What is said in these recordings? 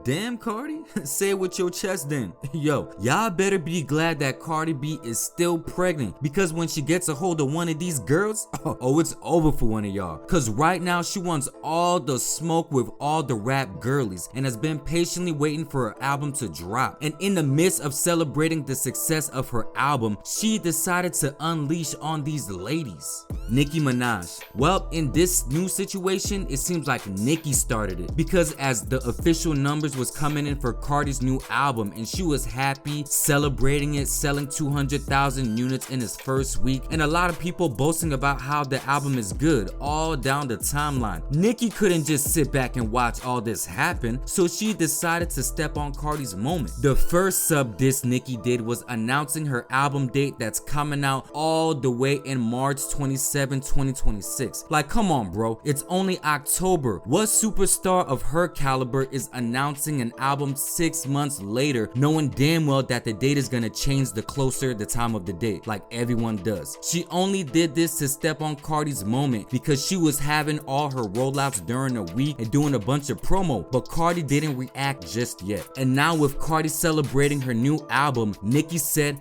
Damn, Cardi? Say it with your chest then. Yo, y'all better be glad that Cardi B is still pregnant, because when she gets a hold of one of these girls, it's over for one of y'all. Cause right now she wants all the smoke with all the rap girlies and has been patiently waiting for her album to drop. And in the midst of celebrating the success of her album, she decided to unleash on these ladies. Nicki Minaj. Well, in this new situation, it seems like Nicki started it, because as the official numbers was coming in for Cardi's new album and she was happy celebrating it, selling 200,000 units in its first week, and a lot of people boasting about how the album is good all down the timeline. Nicki couldn't just sit back and watch all this happen, so she decided to step on Cardi's moment. The first sub diss Nicki did was announcing her album date that's coming out all the way in March 27, 2026. Like, come on, bro, it's only October. What superstar of her caliber is announcing an album 6 months later, knowing damn well that the date is gonna change the closer the time of the date, like everyone does? She only did this to step on Cardi's moment because she was having all her rollouts during the week and doing a bunch of promo, but Cardi didn't react just yet. And now with Cardi celebrating her new album, Nicki said,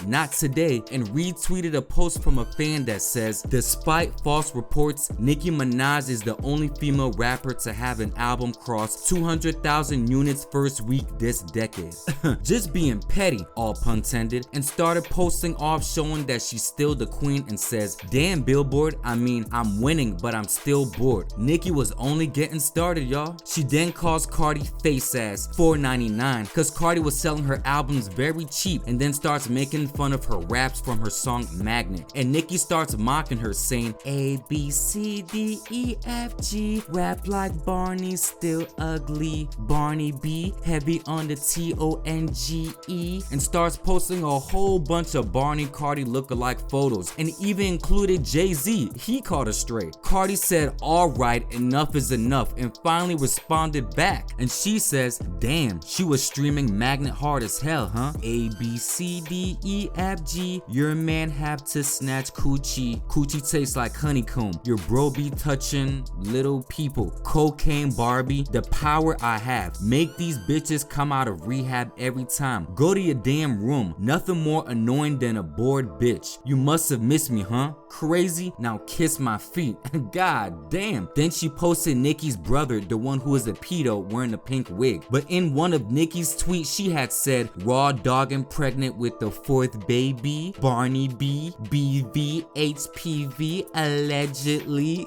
not today, and retweeted a post from a fan that says, despite false reports, Nicki Minaj is the only female rapper to have an album cross 200,000 units first week this decade. Just being petty, all pun intended, and started posting off showing that she's still the queen and says, damn Billboard, I mean, I'm winning, but I'm still bored. Nicki was only getting started, y'all. She then calls Cardi face ass $4.99 cause Cardi was selling her albums very cheap, and then starts making fun of her raps from her song Magnet. And Nicki starts mocking her, saying A, B, C, D, E, F, G, rap like Barney, still ugly. Barney B, heavy on the T-O-N-G-E, and starts posting a whole bunch of Barney Cardi lookalike photos, and even included Jay-Z. He caught her straight. Cardi said, alright, enough is enough, and finally responded back. And she says, damn, she was streaming Magnet hard as hell, huh? A, B, C, D, E, F, G, your man have to snatch coochie. Coochie tastes like honeycomb. Your bro be touching little people. Cocaine Barbie, the power I have. Make these bitches come out of rehab every time. Go to your damn room. Nothing more annoying than a bored bitch. You must have missed me, huh? Crazy? Now kiss my feet. God damn. Then she posted Nicki's brother, the one who is a pedo wearing a pink wig. But in one of Nicki's tweets, she had said, raw dog and pregnant with the fourth baby, Barney B, BV, HPV, allegedly.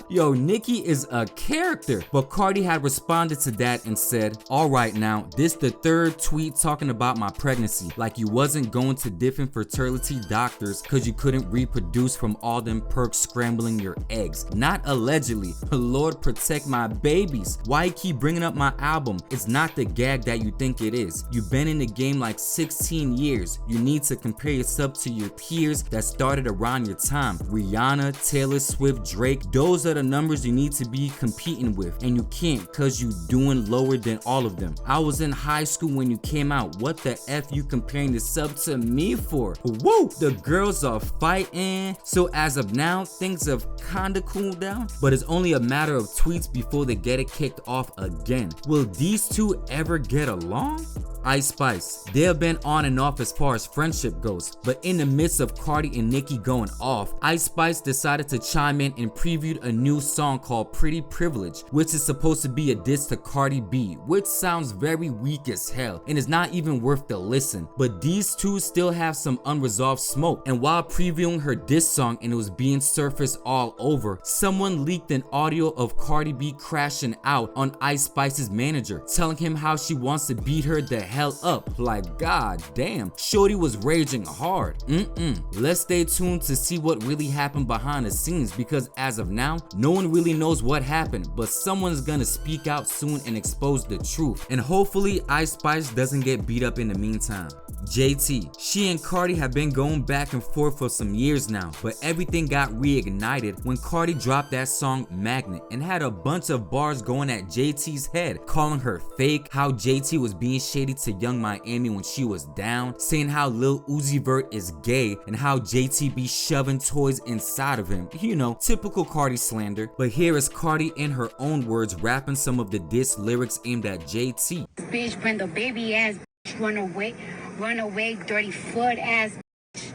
Yo, Nicki is a character. But Cardi had responded to that and said, alright now, this the third tweet talking about my pregnancy. Like you wasn't going to different fertility doctors cause you couldn't reproduce from all them perks scrambling your eggs. Not allegedly. Lord protect my babies. Why you keep bringing up my album? It's not the gag that you think it is. You've been in the game like 16 years. You need to compare yourself to your peers that started around your time. Rihanna, Taylor Swift, Drake, those are the numbers you need to be competing with, and you can't cause you doing lower than all of them. I was in high school when you came out. What the F you comparing yourself to me for? Woo! The girls are fighting. So as of now, things have kinda cooled down, but it's only a matter of tweets before they get it kicked off again. Will these two ever get along? Ice Spice. They have been on and off as far as friendship goes, but in the midst of Cardi and Nicki going off, Ice Spice decided to chime in and previewed a new song called Pretty Privilege, which is supposed to be a diss to Cardi B, which sounds very weak as hell and is not even worth the listen. But these two still have some unresolved smoke, and while previewing her diss song and it was being surfaced all over, someone leaked an audio of Cardi B crashing out on Ice Spice's manager, telling him how she wants to beat her the hell up. Like, god damn, shorty was raging hard. Let's stay tuned to see what really happened behind the scenes, because as of now, no one really knows what happened, but someone's gonna speak out soon and expose the truth, and hopefully Ice Spice doesn't get beat up in the meantime. JT. She and Cardi have been going back and forth for some years now, but everything got reignited when Cardi dropped that song Magnet and had a bunch of bars going at JT's head, calling her fake, how JT was being shady to Young Miami when she was down, saying how Lil Uzi Vert is gay and how JT be shoving toys inside of him. You know, typical Cardi slander. But here is Cardi in her own words rapping some of the diss lyrics aimed at JT. Bitch, bring the baby ass bitch, run away, dirty foot ass bitch,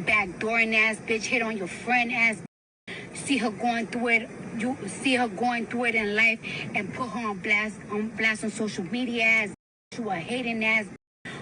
backdooring ass bitch, hit on your friend ass bitch. See her going through it. You see her going through it in life and put her on blast on social media ass. You a hating ass,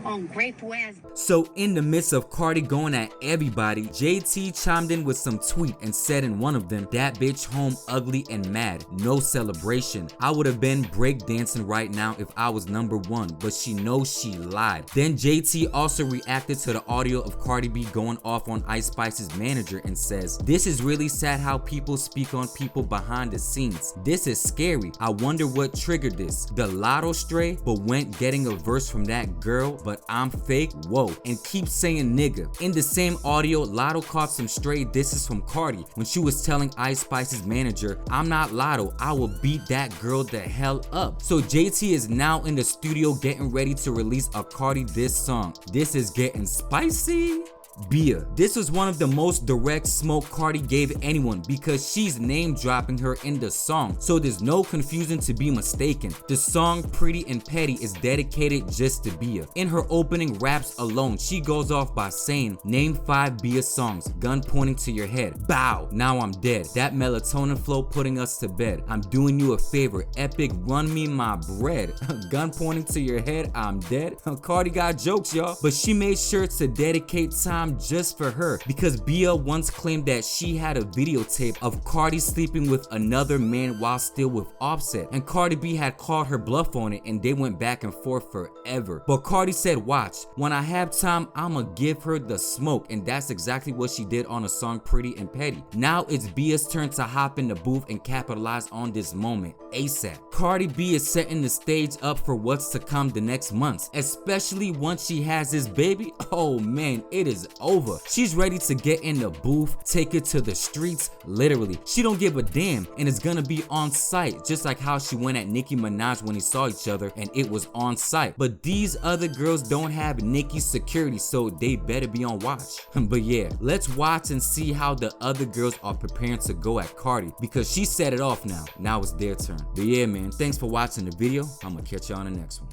ungrateful ass. So in the midst of Cardi going at everybody, JT chimed in with some tweet and said in one of them, "That bitch home ugly and mad, no celebration. I would have been breakdancing right now if I was #1, but she knows she lied." Then JT also reacted to the audio of Cardi B going off on Ice Spice's manager and says, "This is really sad how people speak on people behind the scenes. This is scary. I wonder what triggered this. The Latto stray, but went getting a verse from that girl, but I'm fake, whoa, and keep saying nigga." In the same audio, Latto caught some stray disses from Cardi when she was telling Ice Spice's manager, "I'm not Latto, I will beat that girl the hell up." So JT is now in the studio getting ready to release a Cardi diss song. This is getting spicy. Bia. This was one of the most direct smoke Cardi gave anyone because she's name dropping her in the song, so there's no confusion to be mistaken. The song Pretty and Petty is dedicated just to Bia. In her opening raps alone, she goes off by saying, "Name 5 Bia songs, gun pointing to your head, bow, now I'm dead. That melatonin flow putting us to bed. I'm doing you a favor, epic, run me my bread." Gun pointing to your head, I'm dead. Cardi got jokes, y'all, but she made sure to dedicate time just for her because Bia once claimed that she had a videotape of Cardi sleeping with another man while still with Offset, and Cardi B had called her bluff on it and they went back and forth forever. But Cardi said, "Watch, when I have time, I'ma give her the smoke," and that's exactly what she did on the song Pretty and Petty. Now it's Bia's turn to hop in the booth and capitalize on this moment ASAP. Cardi B is setting the stage up for what's to come the next months, especially once she has this baby. Oh man, it is over. She's ready to get in the booth, take it to the streets, literally. She don't give a damn and it's gonna be on site, just like how she went at Nicki Minaj when they saw each other and it was on site. But these other girls don't have Nicki's security, so they better be on watch. But yeah, let's watch and see how the other girls are preparing to go at Cardi because she set it off now. Now it's their turn. But yeah man, thanks for watching the video. I'm gonna catch you on the next one.